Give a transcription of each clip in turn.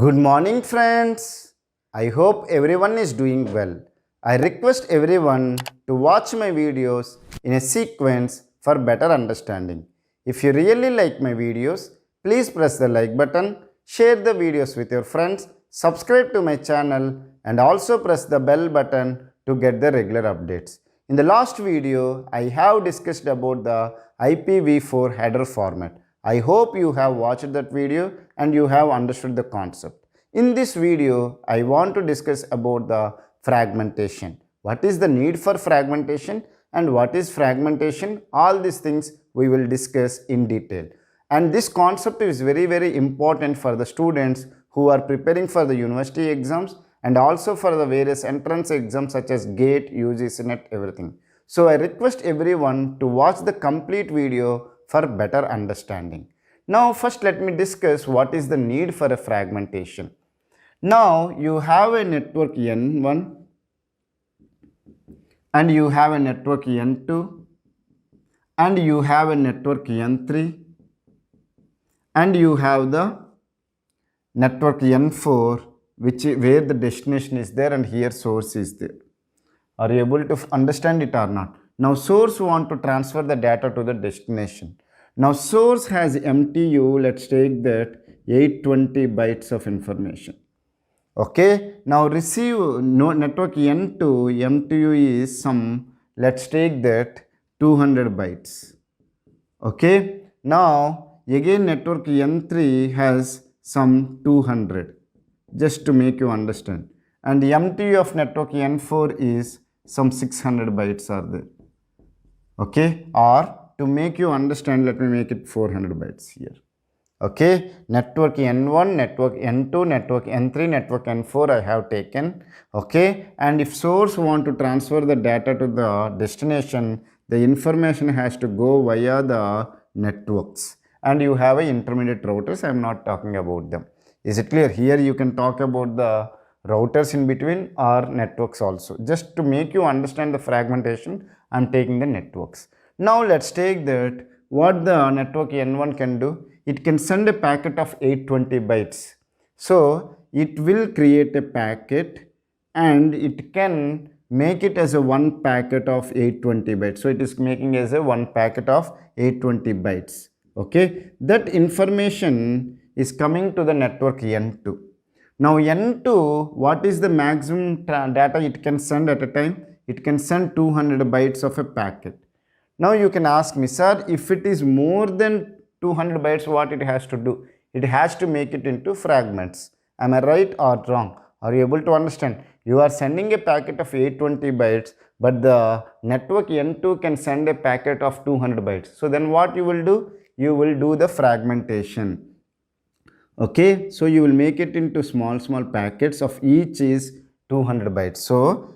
Good morning, friends. I hope everyone is doing well. I request everyone to watch my videos in a sequence for better understanding. If you really like my videos, please press the like button, share the videos with your friends, subscribe to my channel, and also press the bell button to get the regular updates. In the last video, I have discussed about the IPv4 header format. I hope you have watched that video and you have understood the concept. In this video, I want to discuss about the fragmentation. What is the need for fragmentation and what is fragmentation? All these things we will discuss in detail. And this concept is very important for the students who are preparing for the university exams and also for the various entrance exams such as GATE, UGC NET, everything. So I request everyone to watch the complete video for better understanding. Now first let me discuss what is the need for a fragmentation. Now you have a network N1 and you have a network N2 and you have a network N3 and you have the network N4 where the destination is there and here source is there. Are you able to understand it or not? Now source want to transfer the data to the destination. Now source has MTU, let's take that 820 bytes of information. Okay, now receive network N2, MTU is some, let's take that 200 bytes. Okay, now again network N3 has some 200, just to make you understand. And the MTU of network N4 is some 600 bytes are there. Okay, or to make you understand, let me make it 400 bytes here. Okay, network N1, network N2, network N3, network N4 I have taken. Okay, and if source want to transfer the data to the destination, the information has to go via the networks. And you have a intermediate routers, I am not talking about them. Is it clear? Here you can talk about the routers in between or networks also. Just to make you understand the fragmentation, I am taking the networks. Now let's take that what the network N1 can do. It can send a packet of 820 bytes. So it will create a packet and it can make it as a one packet of 820 bytes. So it is making as a one packet of 820 bytes. Okay, that information is coming to the network N2. Now N2, what is the maximum data it can send at a time? It can send 200 bytes of a packet. Now you can ask me, sir, if it is more than 200 bytes, what it has to do? It has to make it into fragments. Am I right or wrong? Are you able to understand? You are sending a packet of 820 bytes, but the network N2 can send a packet of 200 bytes. So then what you will do? You will do the fragmentation. Okay, so you will make it into small packets of each is 200 bytes. So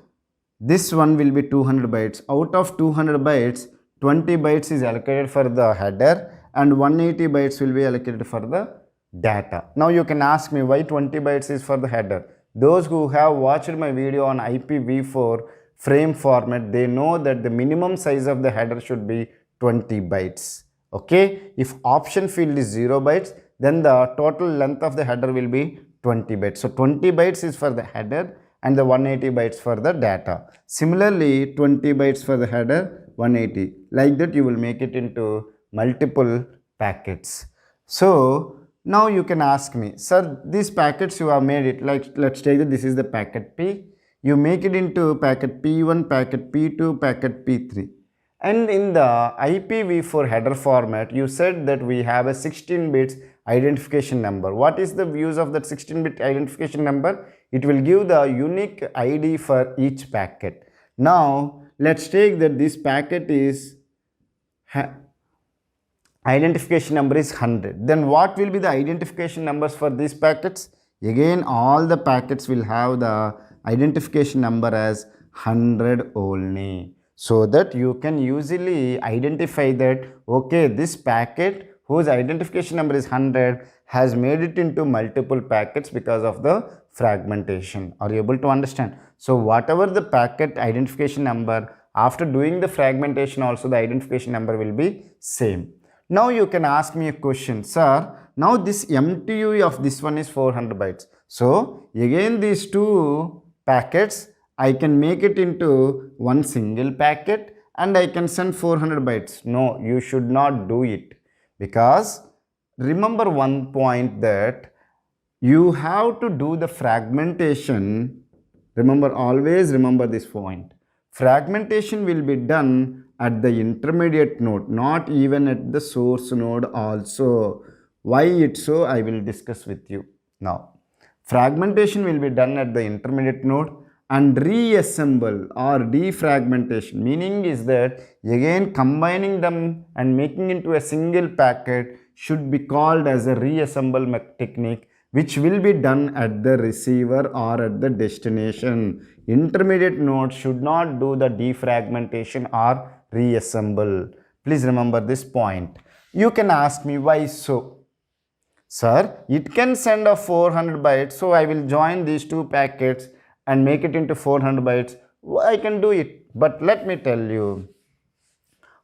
this one will be 200 bytes. Out of 200 bytes, 20 bytes is allocated for the header and 180 bytes will be allocated for the data. Now you can ask me why 20 bytes is for the header. Those who have watched my video on IPv4 frame format, they know that the minimum size of the header should be 20 bytes. Okay, if option field is 0 bytes, then the total length of the header will be 20 bytes. So 20 bytes is for the header and the 180 bytes for the data. Similarly, 20 bytes for the header, 180. Like that you will make it into multiple packets. So now you can ask me, sir, these packets you have made it, like let's take that this is the packet P. You make it into packet P1, packet P2, packet P3. And in the IPv4 header format, you said that we have a 16 bits identification number. What is the use of that 16-bit identification number? It will give the unique ID for each packet. Now, let's take that this packet is identification number is 100. Then what will be the identification numbers for these packets? Again, all the packets will have the identification number as 100 only. So that you can easily identify that, okay, this packet whose identification number is 100 has made it into multiple packets because of the fragmentation. Are you able to understand? So whatever the packet identification number, after doing the fragmentation also the identification number will be same. Now you can ask me a question, sir, Now this MTU of this one is 400 bytes. So again these two packets, I can make it into one single packet and I can send 400 bytes. No, you should not do it, because remember one point, that you have to do the fragmentation. Remember, always remember this point. Fragmentation will be done at the intermediate node, not even at the source node also. Why it's so, I will discuss with you now. Fragmentation will be done at the intermediate node, and reassemble or defragmentation meaning is that again combining them and making into a single packet should be called as a reassemble technique, which will be done at the receiver or at the destination. Intermediate node should not do the defragmentation or reassemble. Please remember this point. You can ask me, why so? Sir, it can send a 400 bytes, so I will join these two packets and make it into 400 bytes. I can do it. But let me tell you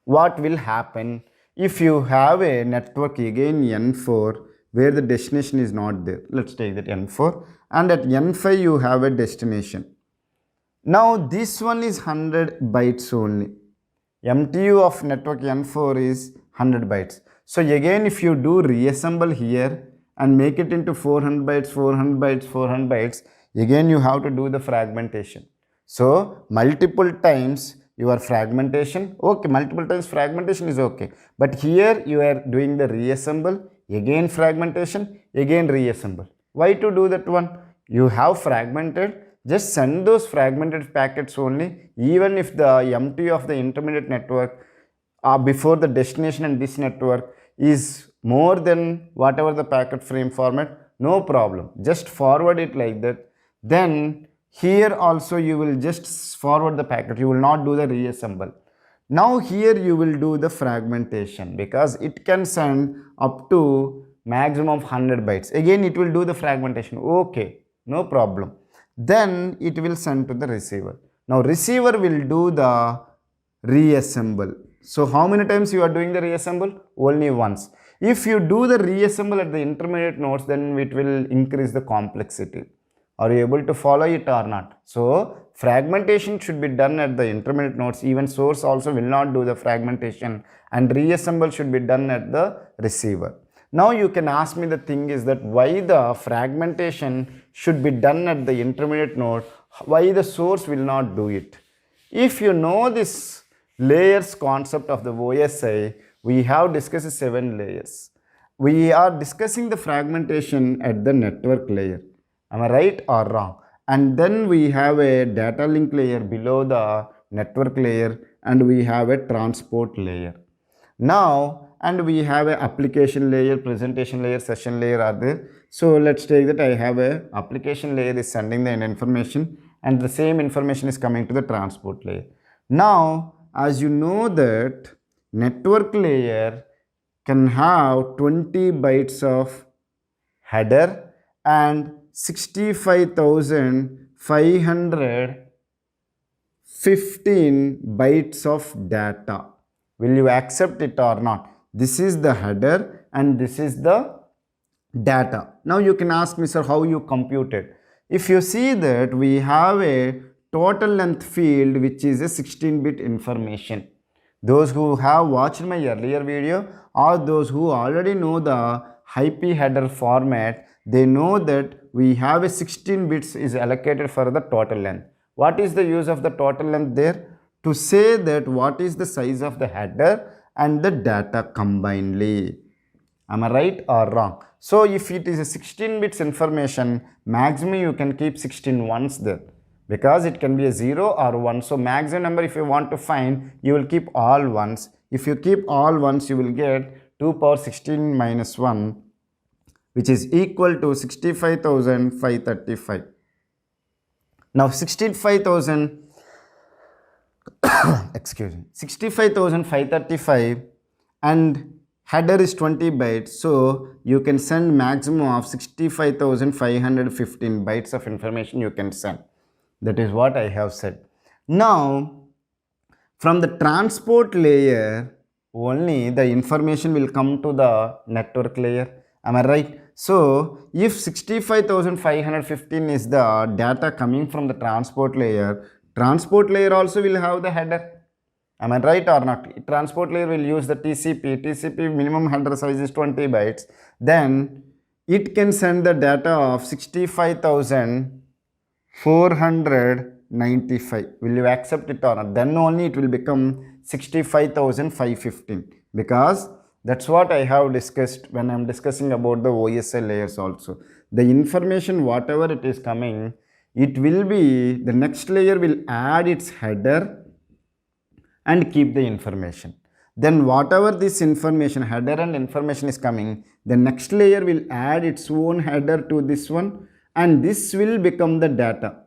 what will happen if you have a network again N4 where the destination is not there. Let's take that N4, and at N5 you have a destination. Now this one is 100 bytes only. MTU of network N4 is 100 bytes. So again, if you do reassemble here and make it into 400 bytes, 400 bytes, 400 bytes, again you have to do the fragmentation. So multiple times your fragmentation, okay, multiple times fragmentation is okay. But here you are doing the reassemble, again fragmentation, again reassemble. Why to do that one? You have fragmented, just send those fragmented packets only, even if the MTU of the intermediate network before the destination and this network is more than whatever the packet frame format, no problem. Just forward it like that. Then here also you will just forward the packet. You will not do the reassemble. Now here you will do the fragmentation, because it can send up to maximum of 100 bytes. Again it will do the fragmentation. Okay, no problem. Then it will send to the receiver. Now receiver will do the reassemble. So how many times you are doing the reassemble? Only once. If you do the reassemble at the intermediate nodes, then it will increase the complexity. Are you able to follow it or not? So fragmentation should be done at the intermediate nodes. Even source also will not do the fragmentation, and reassemble should be done at the receiver. Now you can ask me, the thing is that why the fragmentation should be done at the intermediate node, why the source will not do it? If you know this layers concept of the OSI, we have discussed 7 layers. We are discussing the fragmentation at the network layer. Am I right or wrong? And then we have a data link layer below the network layer, and we have a transport layer. Now, and we have a application layer, presentation layer, session layer are there. So let's take that I have a application layer is sending the information, and the same information is coming to the transport layer. Now, as you know that network layer can have 20 bytes of header and 65,515 bytes of data. Will you accept it or not? This is the header and this is the data. Now you can ask me, sir, how you computed? If you see that we have a total length field which is a 16-bit information. Those who have watched my earlier video or those who already know the IP header format, they know that we have a 16 bits is allocated for the total length. What is the use of the total length there? To say that what is the size of the header and the data combinedly. Am I right or wrong? So if it is a 16 bits information, maximum you can keep 16 ones there, because it can be a 0 or 1. So maximum number if you want to find, you will keep all ones. If you keep all ones, you will get 2 power 16 minus 1, which is equal to 65,535. Now 65,000 excuse me, 65,535 and header is 20 bytes, so you can send maximum of 65,515 bytes of information you can send. That is what I have said. Now from the transport layer only the information will come to the network layer, Am I right? So if 65,515 is the data coming from the transport layer also will have the header. Am I right or not? Transport layer will use the TCP. TCP minimum header size is 20 bytes. Then it can send the data of 65,495. Will you accept it or not? Then only it will become 65,515, because that's what I have discussed when I am discussing about the OSI layers also. The information whatever it is coming, it will be, the next layer will add its header and keep the information. Then whatever this information, header and information is coming, the next layer will add its own header to this one, and this will become the data.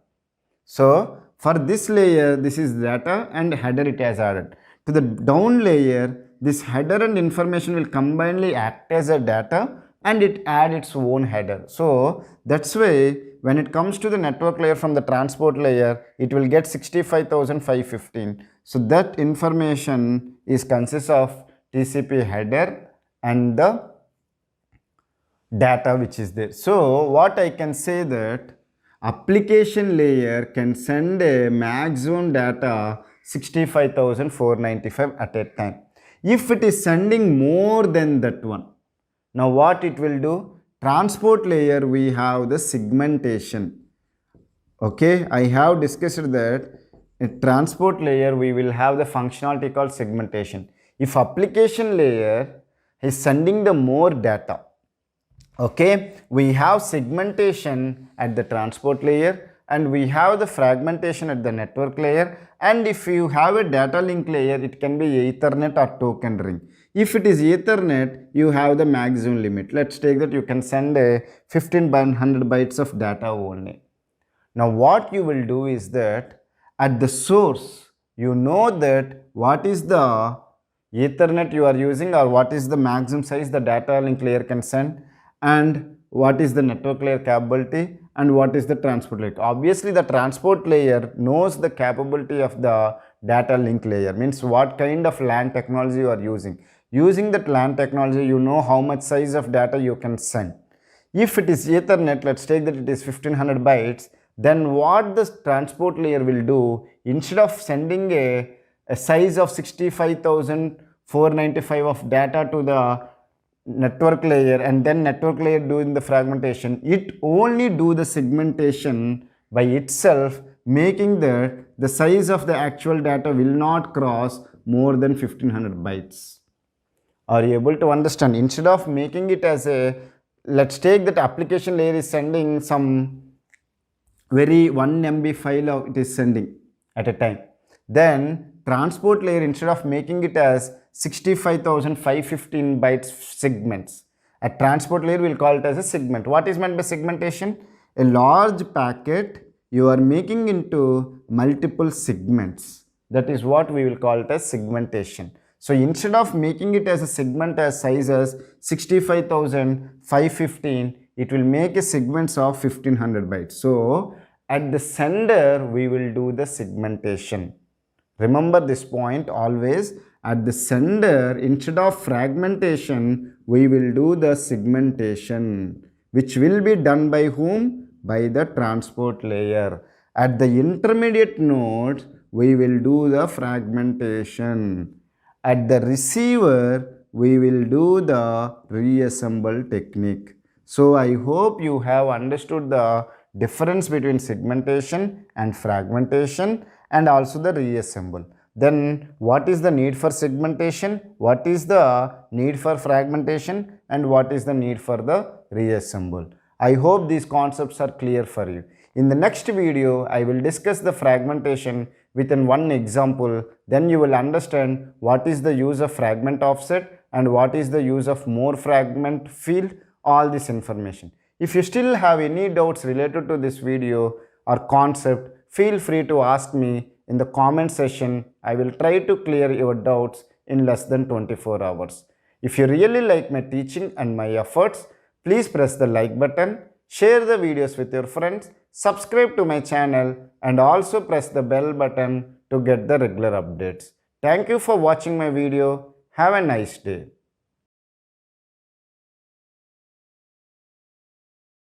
So for this layer, this is data and header it has added. To the down layer, this header and information will combinedly act as a data and it add its own header. So that's why when it comes to the network layer from the transport layer, it will get 65,515. So that information is consists of TCP header and the data which is there. So what I can say that application layer can send a maximum data 65,495 at a time. If it is sending more than that one, now what it will do? Transport layer we have the segmentation. Okay, I have discussed that in transport layer we will have the functionality called segmentation. If application layer is sending the more data, okay, we have segmentation at the transport layer and we have the fragmentation at the network layer, and if you have a data link layer, it can be Ethernet or token ring. If it is Ethernet, you have the maximum limit. Let's take that you can send a 1500 bytes of data only. Now what you will do is that at the source, you know that what is the Ethernet you are using or what is the maximum size the data link layer can send, and what is the network layer capability and what is the transport layer. Obviously the transport layer knows the capability of the data link layer, means what kind of LAN technology you are using. Using that LAN technology, you know how much size of data you can send. If it is Ethernet, let's take that it is 1500 bytes, then what the transport layer will do, instead of sending a size of 65,495 of data to the network layer and then network layer doing the fragmentation, it only do the segmentation by itself, making that the size of the actual data will not cross more than 1500 bytes. Are you able to understand? Instead of making it as a, let's take that application layer is sending some very 1 MB file it is sending at a time, then transport layer, instead of making it as 65,515 bytes segments, a transport layer will call it as a segment. What is meant by segmentation? A large packet you are making into multiple segments. That is what we will call it as segmentation. So instead of making it as a segment as size as 65,515, it will make a segments of 1500 bytes. So at the sender, we will do the segmentation. Remember this point always. At the sender, instead of fragmentation, we will do the segmentation, which will be done by whom? By the transport layer. At the intermediate node, we will do the fragmentation. At the receiver, we will do the reassemble technique. So I hope you have understood the difference between segmentation and fragmentation and also the reassemble. Then what is the need for segmentation, what is the need for fragmentation, and what is the need for the reassemble. I hope these concepts are clear for you. In the next video, I will discuss the fragmentation within one example. Then you will understand what is the use of fragment offset and what is the use of more fragment field, all this information. If you still have any doubts related to this video or concept, feel free to ask me in the comment section. I will try to clear your doubts in less than 24 hours. If you really like my teaching and my efforts, please press the like button, share the videos with your friends, subscribe to my channel, and also press the bell button to get the regular updates. Thank you for watching my video. Have a nice day.